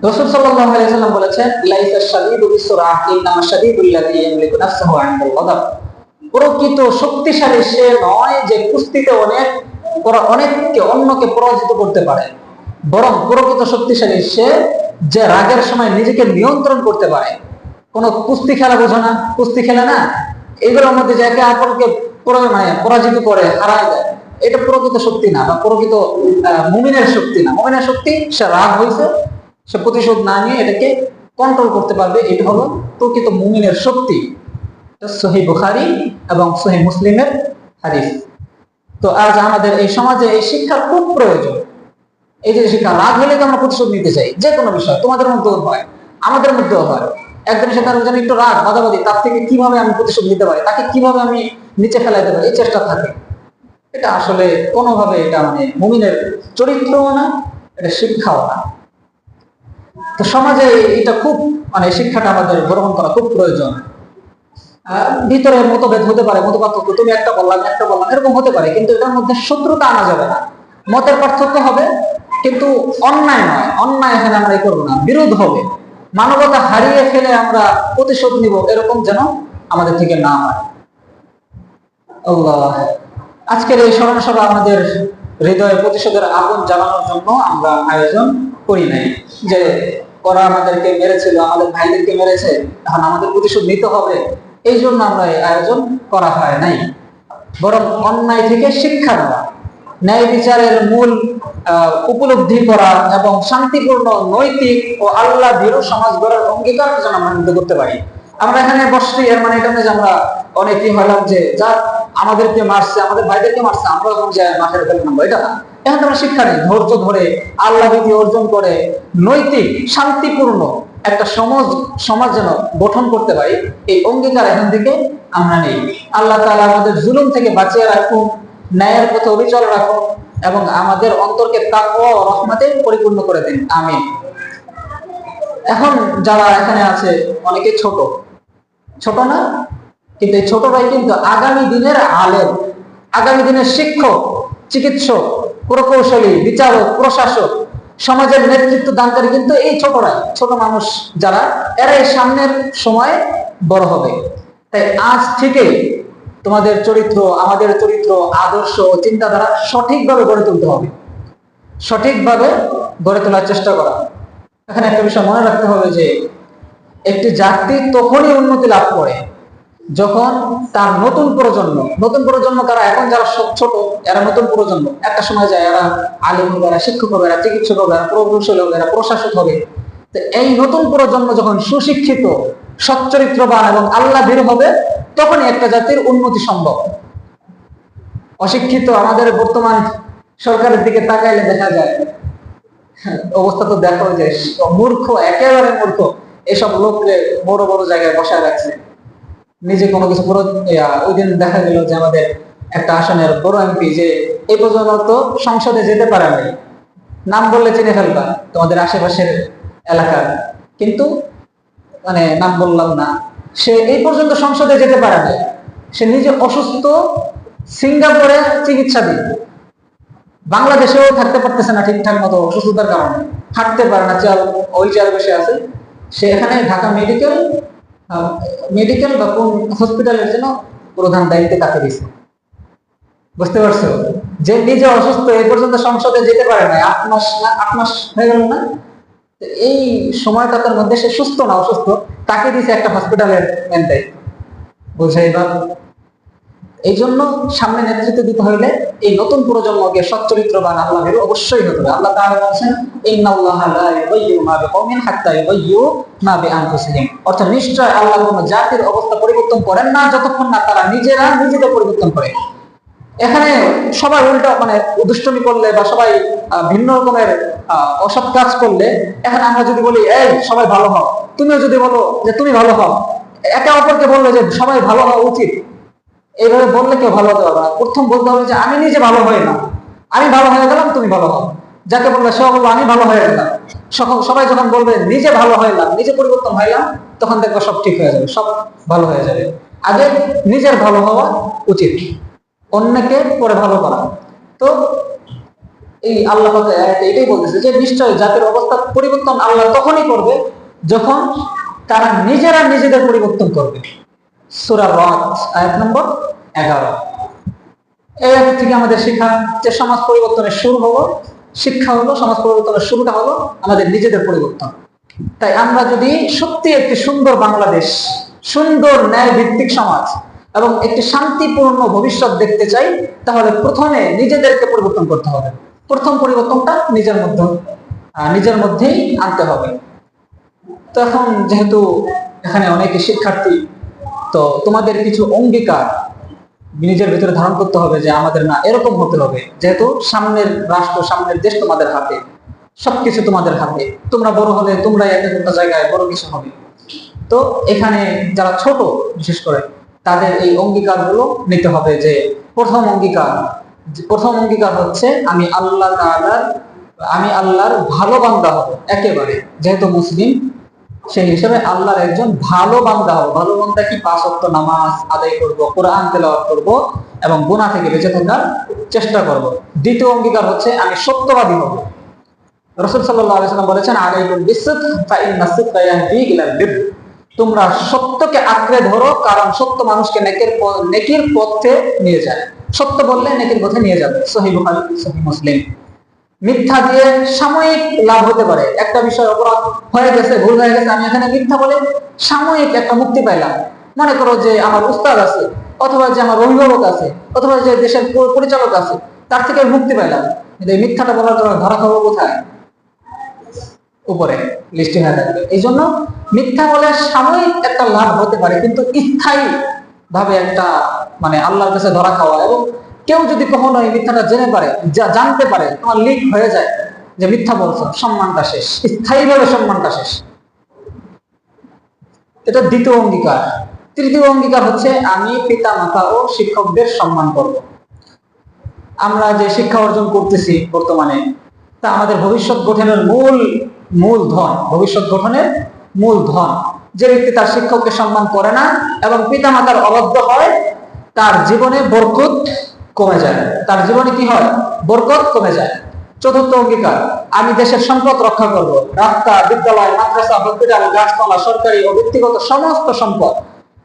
রাসূল সাল্লাল্লাহু আলাইহি ওয়াসাল্লাম বলেছেন, লাইসা শাদীদু বিসুরআহ ইন্নামা শাদীদুল্লাযী ইয়ামলিকু নাফসাহু ইনদাল গাদাব। প্রকৃত শক্তিশালী সে নয় যে কুস্তিতে অনেককে অন্যকে পরাজিত করতে পারে, বরং প্রকৃত শক্তিশালী সে যে রাগের সময় নিজেকে নিয়ন্ত্রণ করতে পারে। কোন কুস্তি খেলা বোঝো না? কুস্তি খেলে না, এগুলোর মধ্যে যে একে অপরকে পরাজিত করে, হারায় দেয়, এটা প্রকৃত শক্তি না, বা প্রকৃত মুমিনের শক্তি না। মুমিনের শক্তি, সে রাগ হয়েছে, সে প্রতিশোধ না নিয়ে এটাকে কন্ট্রোল করতে পারবে, এটা হলো প্রকৃত মুমিনের শক্তি। সহিহ বুখারী এবং সহিহ মুসলিমের হাদিস। তো আজ আমাদের এই সমাজে এই শিক্ষার খুব প্রয়োজন। এই যে শিক্ষা, রাগ হলে তো আমরা প্রতিশোধ নিতে চাই, যে কোনো বিষয়, তোমাদের মধ্যেও হয়, আমাদের মধ্যেও হয়। একজনের সাথে আরেকজন একটু রাগ বাদাবাদি, তার থেকে কিভাবে আমি প্রতিশোধ নিতে পারি, তাকে কিভাবে আমি নিচে ফেলাইতে পারি, এই চেষ্টা থাকে। এটা আসলে কোনোভাবে এটা মানে মুমিনের চরিত্রও না, এটা শিক্ষাও না। তো সমাজে এটা খুব মানে শিক্ষাটা আমাদের গ্রহণ করা খুব প্রয়োজন। ভিতরে মতভেদ হতে পারে, মত পার্থক্য, তুমি একটা বললাম একটা বললাম, এরকম হতে পারে, কিন্তু এটার মধ্যে শত্রুতা আনা যাবে না। মতের পার্থক্য হবে, কিন্তু অন্যায় নয়, অন্যায় এখানে আমরা করবো না, বিরোধ হবে। মানবতা হারিয়ে ফেলে আমরা প্রতিশোধ নিব, এরকম যেন আমাদের থেকে না হয়। আল্লাহ, আজকের এই স্মরণ সভা আমাদের হৃদয়ে প্রতিশোধের আগুন জ্বালানোর জন্য আমরা আয়োজন করি নাই, যে ওরা আমাদেরকে মেরেছিল, আমাদের ভাইদেরকে মেরেছে, এখন আমাদের প্রতিশোধ নিতে হবে, এই জন্য আমরা এই আয়োজন করা হয় নাই। বরং অন্যায় থেকে শিক্ষা নেওয়া, ন্যায় বিচারের মূল উপলব্ধি করা এবং শান্তিপূর্ণ, নৈতিক ও আল্লাহ ভীরু সমাজ গড়ার অঙ্গীকার যেন আমরা নিতে করতে পারি। আমরা এখানে বসছি, এর মানে এটা যে আমরা অনেকেই হলাম যে যা আমাদেরকে মারছে, আমাদের ভাইদেরকে মারছে, আমরা এখন যে মাঠের ফেলে নামবো, এটা না। এখন আমরা শিক্ষা নেই, ধৈর্য ধরে আল্লাহ ভীতি অর্জন করে নৈতিক শান্তিপূর্ণ একটা সমাজ যেন গঠন করতে পারি, এই অঙ্গীকার এখান থেকে আমরা নেই। আল্লাহ তাআলা আমাদের জুলুম থেকে বাঁচিয়ে রাখুন, ন্যায়ের পথে অবিচল রাখুন এবং আমাদের অন্তরকে তাকওয়া ও রহমতে পরিপূর্ণ করে দিন, আমিন। এখন যারা এখানে আছে অনেকে ছোট না, কিন্তু এই ছোটরাই কিন্তু আগামী দিনের আলেম, আগামী দিনের শিক্ষক, চিকিৎসক, প্রকৌশলী, বিচারক, প্রশাসক, সমাজের নেতৃত্ব দানকারী কিন্তু এই ছোটরাই, ছোট মানুষ যারা, এরাই সামনের সময় বড় হবে। তাই আজ থেকে তোমাদের চরিত্র, আমাদের চরিত্র, আদর্শ ও চিন্তাধারা সঠিকভাবে গড়ে তুলতে হবে, সঠিকভাবে গড়ে তোলার চেষ্টা করা। এখানে একটা বিষয় মনে রাখতে হবে যে একটি জাতি তখনই উন্নতি লাভ করে যখন তার নতুন প্রজন্ম তারা এখন যারা ছোট, এরা নতুন প্রজন্ম, একটা সময় যায় এরা আলিম হবে, এরা শিক্ষক হবে, এরা চিকিৎসক হবে, এরা প্রকৌশলী হবে, এরা প্রশাসক হবে। তো এই নতুন প্রজন্ম যখন সুশিক্ষিত, সচ্চরিত্রবান এবং আল্লাহ ভীরু হবে, তখনই একটা জাতির উন্নতি সম্ভব। অশিক্ষিত আমাদের বর্তমান সরকারের দিকে তাকাইলে দেখা যায় অবস্থা, তো দেখো যে মূর্খ, একেবারে মূর্খ, এসব লোককে বড় বড় জায়গায় বসায় রাখছে। নিজে কোনো কিছু পুরো ওই দিন দেখা গেল যে আমাদের একটা আসনের বড় এমপি যে এই পর্যন্ত সংসদে যেতে পারে নাই, নাম বললে চিনে ফেলবা তোমাদের আশেপাশের এলাকার, কিন্তু মানে নাম বললাম না, সে এই পর্যন্ত সংসদে যেতে পারে নাই, সে নিজে অসুস্থ, সিঙ্গাপুরে চিকিৎসাধীন, বাংলাদেশেও থাকতে পারতেছে না ঠিকঠাক মতো অসুস্থতার কারণে, হাঁটতে পারে না, ওই চেয়ারে বসে আছে, সে এখানে ঢাকা মেডিকেল বা কোন হসপিটালের জন্য প্রধান দায়িত্বে তাকে দিচ্ছে। বুঝতে পারছো যে নিজে অসুস্থ, এই পর্যন্ত সংসদে যেতে পারে না, 8 মাস হয়ে গেল না, এই সময়টার মধ্যে সে সুস্থ না অসুস্থ, তাকে দিছে একটা হসপিটালের মেন দায়িত্ব। বুঝে এবার এই জন্য সামনে নেতৃত্ব দিতে হলে এই নতুন প্রজন্মকে সচ্চরিত্রবান আল্লাহের অবশ্যই হতে হবে। আল্লাহ তাআলা বলেছেন ইন্নাল্লাহা লা ইউগাইয়িরু মা বিকওমিন হাত্তা ইউগাইয়িরু মা বিআনফুসিহিম, অর্থাৎ নিশ্চয় আল্লাহ কোন জাতির অবস্থা পরিবর্তন করেন না যতক্ষণ না তারা নিজেরা নিজেদের পরিবর্তন করে। এখানে সবাই উল্টা মানে দুষ্টমি করলে বা সবাই ভিন্ন রকমের অসৎ কাজ করলে, এখানে আমরা যদি বলি এই সবাই ভালো হও, তুমিও যদি বলো যে তুমি ভালো হও, একে অপরকে বললে যে সবাই ভালো হওয়া উচিত, এইভাবে বললে কেউ ভালো হতে পারবে না। প্রথম বলতে হবে যে আমি নিজে ভালো হই না, আমি ভালো হয়ে গেলাম তুমি ভালো হও, যাকে বললে সে বলবো আমি ভালো হয়ে গেলাম। সবাই যখন বলবে নিজে ভালো হইলাম, নিজে পরিবর্তন হইলাম, তখন দেখবো সব ঠিক হয়ে যাবে, সব ভালো হয়ে যাবে। আগে নিজের ভালো হওয়া উচিত, অন্যকে পরে ভালো করা। তো এই আল্লাহ এটাই বলতেছে যে নিশ্চয় জাতির অবস্থা পরিবর্তন আল্লাহ তখনই করবে যখন তারা নিজেরা নিজেদের পরিবর্তন করবে। সূরা রাদ আয়াত নম্বর 11। এই আয়াত থেকে আমাদের শিক্ষা যে সমাজ পরিবর্তনের শুরু হলো, শিক্ষা হলো সমাজ পরিবর্তনের শুরুটা হলো আমাদের নিজেদের পরিবর্তন। তাই আমরা যদি সত্যি একটি সুন্দর বাংলাদেশ, সুন্দর ন্যায় ভিত্তিক সমাজ এবং একটি শান্তিপূর্ণ ভবিষ্যৎ দেখতে চাই, তাহলে প্রথমে নিজেদেরকে পরিবর্তন করতে হবে। প্রথম পরিবর্তনটা নিজের মধ্যেই আনতে হবে। তো এখন যেহেতু এখানে অনেকে শিক্ষার্থী, তো তোমাদের কিছু অঙ্গীকার নিজের ভিতরে ধারণ করতে হবে যে আমাদের না এরকম হতে হবে, যেহেতু সামনের রাষ্ট্র, সামনের দেশ তোমাদের হাতে, সবকিছু তোমাদের হাতে, তোমরা বড় হলে তোমরা একটা জায়গায় বড় কিছু হবে। তো এখানে যারা ছোট বিশেষ করে তাদের এই অঙ্গীকার গুলো নিতে হবে। যে প্রথম অঙ্গীকার হচ্ছে আমি আল্লাহর ভালো বান্দা হব একেবারে, যেহেতু মুসলিম সেই হিসেবে আল্লাহর একজন ভালো বান্দা হব। ভালো বান্দা কি? 5 ওয়াক্ত নামাজ আদায় করব, কোরআন তেলাওয়াত করব এবং গুনাহ থেকে বেঁচে থাকার চেষ্টা করব। দ্বিতীয় অঙ্গীকার হচ্ছে আমি সত্যবাদী হব। রাসূল সাল্লাল্লাহু আলাইহি ওয়াসাল্লাম বলেছেন আলাইকুম বিসিদক ফাইন্নাস সিদকা ইয়াহদি ইলাল বির, তোমরা সত্যকে আঁকড়ে ধরো, কারণ সত্য মানুষকে নেকির পথে নিয়ে যায়। সত্য বললে নেকির পথে নিয়ে যাবে। সহিহ বুখারী, সহিহ মুসলিম। মিথ্যা দিয়ে সাময়িক লাভ হতে পারে, একটা বিষয় অপরাধ হয়ে গেছে, ভুল হয়ে গেছে, আমি এখানে মিথ্যা বলে সাময়িক একটা মুক্তি পাইলাম। মনে করো যে আমার উস্তাদ আছে, অথবা যে আমার অভিভাবক আছে, অথবা যে দেশের পরিচালক আছে, তার থেকে মুক্তি পাইলাম। কিন্তু এই মিথ্যাটা বলার জন্য ধরা খাবো কোথায়? উপরে লিস্টিং হয়ে থাকবে। এই জন্য মিথ্যা বলে সাময়িক একটা লাভ হতে পারে, কিন্তু স্থায়ী ভাবে একটা মানে আল্লাহর কাছে ধরা খাওয়া। এবং কেউ যদি কখনো এই মিথ্যাটা জানতে পারে, তোমার লিক হয়ে যায় যে মিথ্যা বলছো, সম্মানটা শেষ, স্থায়ীভাবে সম্মানটা শেষ। এটা দ্বিতীয় অঙ্গীকার। তৃতীয় অঙ্গীকার হচ্ছে আমি পিতা মাতা ও শিক্ষকদের সম্মান করব। আমরা যে শিক্ষা অর্জন করতেছি বর্তমানে, তা আমাদের ভবিষ্যৎ গঠনের মূল ধন। যে ব্যক্তি তার শিক্ষককে সম্মান করে না এবং পিতা মাতার অবাধ্য হয়, তার জীবনে বরকত কমে যায়। তার জীবনে কি হয়? বরকত কমে যায়। চতুর্থ অঙ্গীকার আমি দেশের সম্পদ রক্ষা করব। রাস্তা, বিদ্যালয়, মাদ্রাসা, হসপিটাল, গাছপালা, সরকারি ও ব্যক্তিগত সমস্ত সম্পদ,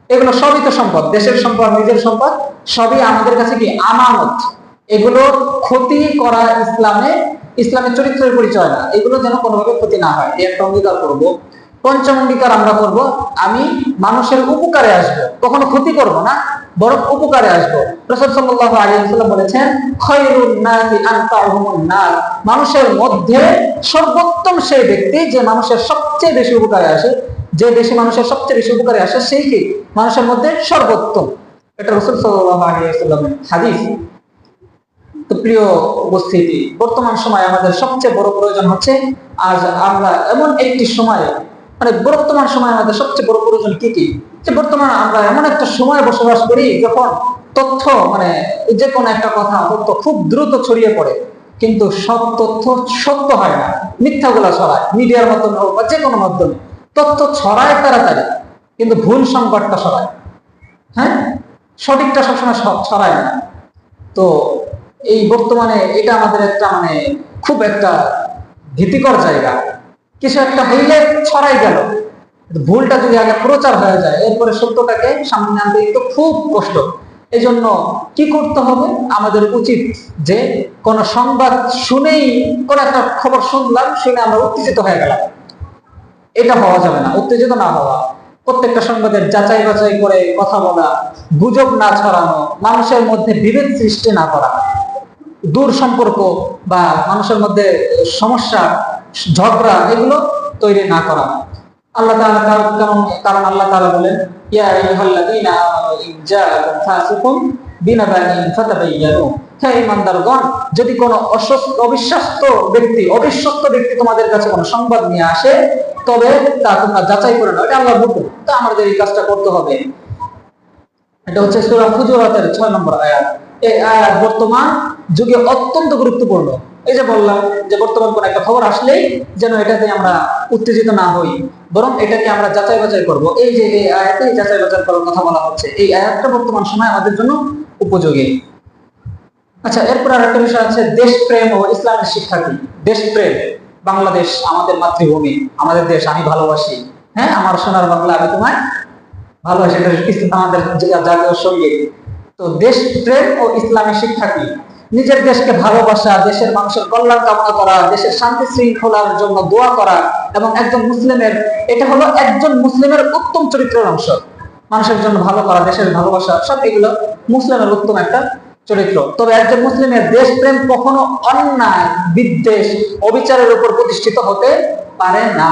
এগুলো সবই তো সম্পদ, দেশের সম্পদ, নিজের সম্পদ, সবই আমাদের কাছে কি? আমানত। এগুলো ক্ষতি করা ইসলামের চরিত্রের পরিচয় না। এগুলো যেন কোনোভাবে ক্ষতি না হয়, এই একটা অঙ্গীকার করব। পঞ্চম অঙ্গীকার আমরা করব আমি মানুষের উপকারে আসবো, কখনো ক্ষতি করব না, বরং উপকারে আসবো। রাসূল সাল্লাল্লাহু আলাইহি ওয়াসাল্লাম বলেছেন খায়রুন নাসি আনফাউহুমুন নাস, মানুষের মধ্যে সর্বোত্তম সেই ব্যক্তি যে মানুষের সবচেয়ে বেশি উপকারে আসে। যে বেশি মানুষের সবচেয়ে বেশি উপকারে আসে সেই কি মানুষের মধ্যে সর্বোত্তম। এটা রাসূল সাল্লাল্লাহু আলাইহি ওয়াসাল্লামের হাদিস। তো প্রিয় উপস্থিতি, বর্তমান সময়ে আমাদের সবচেয়ে বড় প্রয়োজন হচ্ছে আজ আমরা এমন একটি সময়ে মানে বর্তমান সময়ে আমাদের সবচেয়ে বড় প্রয়োজন কি কি? যে বর্তমানে আমরা এমন একটা সময় বসবাস করি যখন তথ্য মানে যে কোনো একটা কথা তথ্য খুব দ্রুত ছড়িয়ে পড়ে, কিন্তু সব তথ্য সত্য হয় না, মিথ্যাগুলা ছড়ায় মিডিয়ার মাধ্যমে হোক বা যে কোনো মাধ্যমে। তথ্য ছড়ায় তাড়াতাড়ি, কিন্তু ভুল সংবাদটা ছড়ায়, হ্যাঁ, সঠিকটা সবসময় ছড়ায় না। তো এই বর্তমানে এটা আমাদের একটা মানে খুব একটা ভীতিকর জায়গা। কিছু একটা হইলে ছড়াই গেল, ভুলটা যদি আগে প্রচার হয়ে যায় এরপরে সত্যটাকে সামনে আনতে কিন্তু খুব কষ্ট। এই জন্য কি করতে হবে, আমাদের উচিত যে কোন সংবাদ শুনেই, কোন একটা খবর শুনলাম শুনে আমরা উত্তেজিত হয়ে গেলাম, এটা হওয়া যাবে না। উত্তেজিত না হওয়া, প্রত্যেকটা সংবাদের যাচাই বাছাই করে কথা বলা, গুজব না ছড়ানো, মানুষের মধ্যে বিভেদ সৃষ্টি না করা, দূর সম্পর্ক বা মানুষের মধ্যে সমস্যা ঝগড়া এগুলো তৈরি না করা। আল্লাহ তাআলা কারণ আল্লাহ তাআলা বলেন, ইয়া আইয়ুহাল্লাযীনা আমানু ইন জাআকুম ফাসিকুন বিনাবাইন ফাতাবায়ানু, হে ঈমানদারগণ, যদি কোনো অবিশ্বস্ত ব্যক্তি তোমাদের কাছে কোনো সংবাদ নিয়ে আসে তবে তা তোমরা যাচাই করে নাও। এটা আল্লাহর হুকুম, তা আমাদের এই কাজটা করতে হবে। এটা হচ্ছে সূরা হুজুরাতের 6 নম্বর আয়াত। এই আয়াত বর্তমান যুগে অত্যন্ত গুরুত্বপূর্ণ। এই যে বললাম যে বর্তমান কোন একটা খবর আসলেই যেন এটাতে আমরা উত্তেজিত না হই, বরং এটাকে আমরা যাচাই বাছাই করব। এই যে এই আয়াতে যাচাই বাছাই করার কথা বলা হচ্ছে, এই আয়াতটা বর্তমান সময় আমাদের জন্য উপযোগী। আচ্ছা, এরপর আরেকটা বিষয় আছে দেশপ্রেম ও ইসলামের শিক্ষা কি। দেশপ্রেম, বাংলাদেশ আমাদের মাতৃভূমি, আমাদের দেশ, আমি ভালোবাসি, হ্যাঁ, আমার সোনার বাংলা, আমি তোমায় ভালোবাসি, এটা আমাদের জাতীয় সঙ্গীত। তো দেশপ্রেম ও ইসলামের শিক্ষা কি? নিজের দেশকে ভালোবাসা, দেশের মানুষের কল্যাণ কামনা করা, দেশের শান্তি শৃঙ্খলার জন্য দোয়া করা, এবং একজন মুসলিমের, এটা হলো একজন মুসলিমের উত্তম চরিত্রের অংশ। মানুষের জন্য ভালো করা, দেশের ভালোবাসা, সব এগুলো মুসলিমের উত্তম একটা চরিত্র। তবে একজন মুসলিমের দেশপ্রেম কখনো অন্যায়, বিদ্বেষ, অবিচারের উপর প্রতিষ্ঠিত হতে পারে না।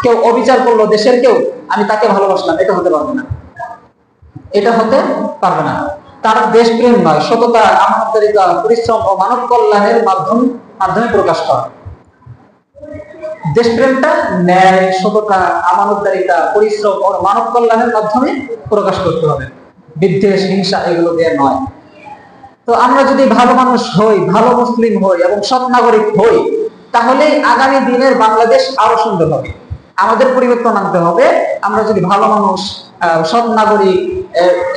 কেউ অবিচার করলো দেশের কেউ, আমি তাকে ভালোবাসলাম, এটা হতে পারবে না, এটা হতে পারবে না। তার দেশপ্রেম নয়, সততা, আমানতদারিতা, পরিশ্রম ও মানব কল্যাণের মাধ্যমে প্রকাশ করা। দেশপ্রেমটা ন্যায়, সততা, আমানতদারিতা, পরিশ্রম ও মানব কল্যাণের মাধ্যমে প্রকাশ করতে হবে, বিদ্বেষ, হিংসা এগুলো দিয়ে নয়। তো আমরা যদি ভালো মানুষ হই, ভালো মুসলিম হই এবং সৎ নাগরিক হই, তাহলে আগামী দিনের বাংলাদেশ আরো সুন্দর হবে। আমাদের পরিবর্তন আনতে হবে। আমরা যদি ভালো মানুষ, সৎ নাগরিক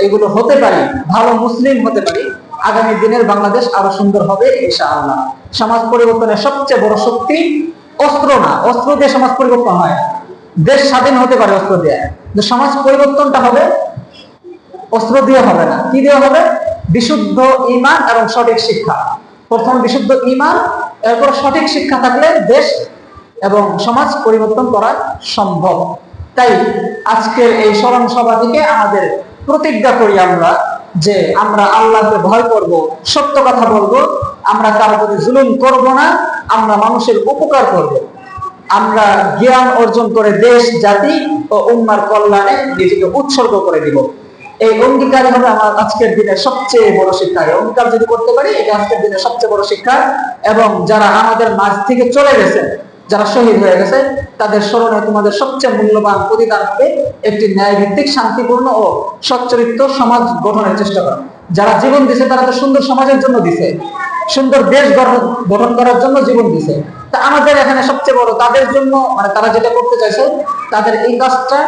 এগুলো হতে পারি, ভালো মুসলিম হতে পারি, আগামী দিনের বাংলাদেশ আরো সুন্দর হবে ইনশাআল্লাহ। সমাজ পরিবর্তনের সবচেয়ে বড় শক্তি অস্ত্র না, অস্ত্র দিয়ে সমাজ পরিবর্তন হয় না। দেশ স্বাধীন হতে পারে অস্ত্র দিয়ে, কিন্তু সমাজ পরিবর্তনটা হবে অস্ত্র দিয়ে হবে না। কি দিয়ে হবে? বিশুদ্ধ ঈমান এবং সঠিক শিক্ষা। প্রথম বিশুদ্ধ ঈমান, এরপর সঠিক শিক্ষা থাকলে দেশ এবং সমাজ পরিবর্তন করা সম্ভব। তাই আজকের এই স্মরণ সভা থেকে আমাদের প্রতিজ্ঞা করি আমরা যে আমরা আল্লাহকে ভয় করব, সত্য কথা বলবো, আমরা কারো প্রতি জুলুম করব না, আমরা মানুষের উপকার করব, আমরা জ্ঞান অর্জন করে দেশ, জাতি ও উম্মার কল্যাণে নিজেকে উৎসর্গ করে দিব। এই অঙ্গীকার হবে আমার আজকের দিনের সবচেয়ে বড় শিক্ষা। এই অঙ্গীকার যদি করতে পারি, এটা আজকের দিনের সবচেয়ে বড় শিক্ষা। এবং যারা আমাদের মাঝ থেকে চলে গেছে, যারা শহীদ হয়ে গেছে, তাদের স্মরণে তোমাদের সবচেয়ে মূল্যবান প্রতিদান হবে একটি ন্যায়ভিত্তিক, শান্তিপূর্ণ ও সচ্চরিত্র সমাজ গঠনের চেষ্টা করা। যারা জীবন দিছে তারা তো সুন্দর সমাজের জন্য দিছে, সুন্দর দেশ গঠন করার জন্য জীবন দিছে। তা আমাদের এখানে সবচেয়ে বড় তাদের জন্য, মানে তারা যেটা করতে চাইছে, তাদের এই কাজটা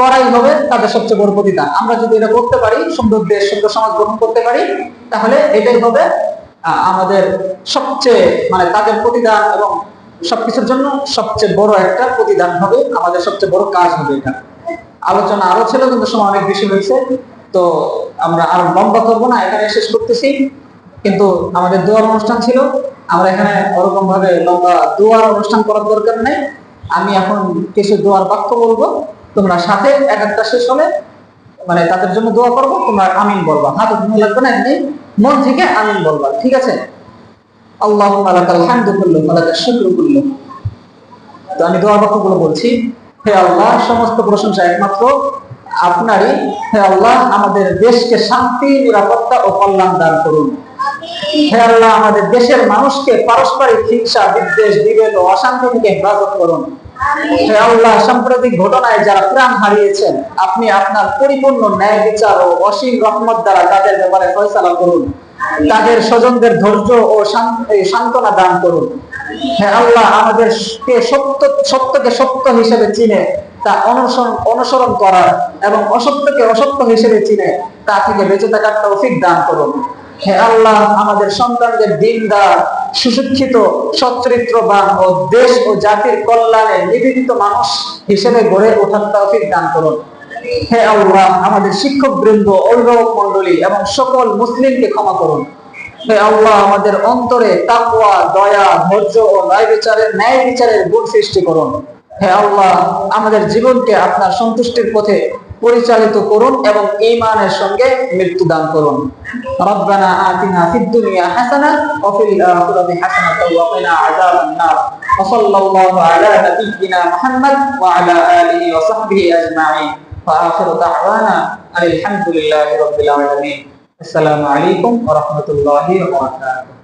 করাই হবে তাদের সবচেয়ে বড় প্রতিদান। আমরা যদি এটা করতে পারি, সুন্দর দেশ, সুন্দর সমাজ গঠন করতে পারি, তাহলে এটাই হবে আমাদের সবচেয়ে, মানে তাদের প্রতিদান এবং সবকিছুর জন্য সবচেয়ে বড় একটা প্রতিদান হবে, আমাদের সবচেয়ে বড় কাজ হবে এটা। আলোচনা আরো ছিল, কিন্তু সময় অনেক বেশি হয়েছে, তো আমরা আর লম্বা করবো না, এখানে শেষ করতেছি। কিন্তু আমাদের দোয়ার অনুষ্ঠান ছিল, আমরা এখানে ওরকম ভাবে লম্বা দোয়ার অনুষ্ঠান করার দরকার নেই। আমি এখন কিছু দোয়ার বাক্য বলবো, তোমরা সাথে এক একটা শেষ হলে মানে তাদের জন্য দোয়া করবো, তোমরা আমিন বলবা, হাত উঠানো লাগবে না, এমনি মন থেকে আমিন বলবা, ঠিক আছে? আল্লাহুম্মা লাকাল হামদু কুল্লুহু ওয়া লাকাশ শুকরু কুল্লুহু। তো আমি দোয়ার বাক্যগুলো বলছি। হে আল্লাহ, সমস্ত প্রশংসা একমাত্র আপনারই। হে আল্লাহ, আমাদের দেশকে শান্তি, নিরাপত্তা ও কল্যাণ দান করুন। হে আল্লাহ, আমাদের দেশের মানুষকে পারস্পরিক হিংসা, বিদ্বেষ, বিভেদ ও অশান্তি থেকে হেফাজত করুন। হে আল্লাহ, সাম্প্রতিক ঘটনায় যারা প্রাণ হারিয়েছেন, আপনি আপনার পরিপূর্ণ ন্যায় বিচার ও অসীম রহমত দ্বারা তাদের ব্যাপারে ফয়সালা করুন। তাদের স্বজনদের ধৈর্য ও সান্ত্বনা দান করুন। হে আল্লাহ, আমাদেরকে সত্যকে সত্য হিসেবে চিনে তা অনুসরণ করার এবং অসত্যকে অসত্য হিসেবে চিনে তা থেকে বেঁচে থাকার তৌফিক দান করুন। হে আল্লাহ, আমাদের সন্তানদের দিনদার, সুশিক্ষিত, সচ্চরিত্রবান ও দেশ ও জাতির কল্যাণে নিবেদিত মানুষ হিসেবে গড়ে ওঠার তৌফিক দান করুন। হে আল্লাহ, আমাদের শিক্ষক বৃন্দ, অভিভাবক মণ্ডলী এবং সকল মুসলিমকে ক্ষমা করুন। হে আল্লাহ, আমাদের অন্তরে তাকওয়া, দয়া, ধৈর্য ও ন্যায় বিচারের গুণ সৃষ্টি করুন। হে আল্লাহ, আমাদের জীবনকে আপনার সন্তুষ্টির পথে পরিচালিত করুন এবং ঈমানের সঙ্গে মৃত্যু দান করুন। রব্বানা আতিনা ফিদ দুনিয়া হাসানাহ ওয়া ফিল আখিরাতি হাসানাতাও ওয়া কিনা আযাবান নার। ওয়া সাল্লাল্লাহু আলা নাবিয়্যিনা মুহাম্মদ ওয়া আলা আলিহি ওয়া সাহবিহি আজমাইন। ওয়া আখিরু দা'ওয়ানা আলহামদুলিল্লাহি রাব্বিল আলামিন। আসসালামু আলাইকুম ওয়া রাহমাতুল্লাহি ওয়া বারাকাতুহু।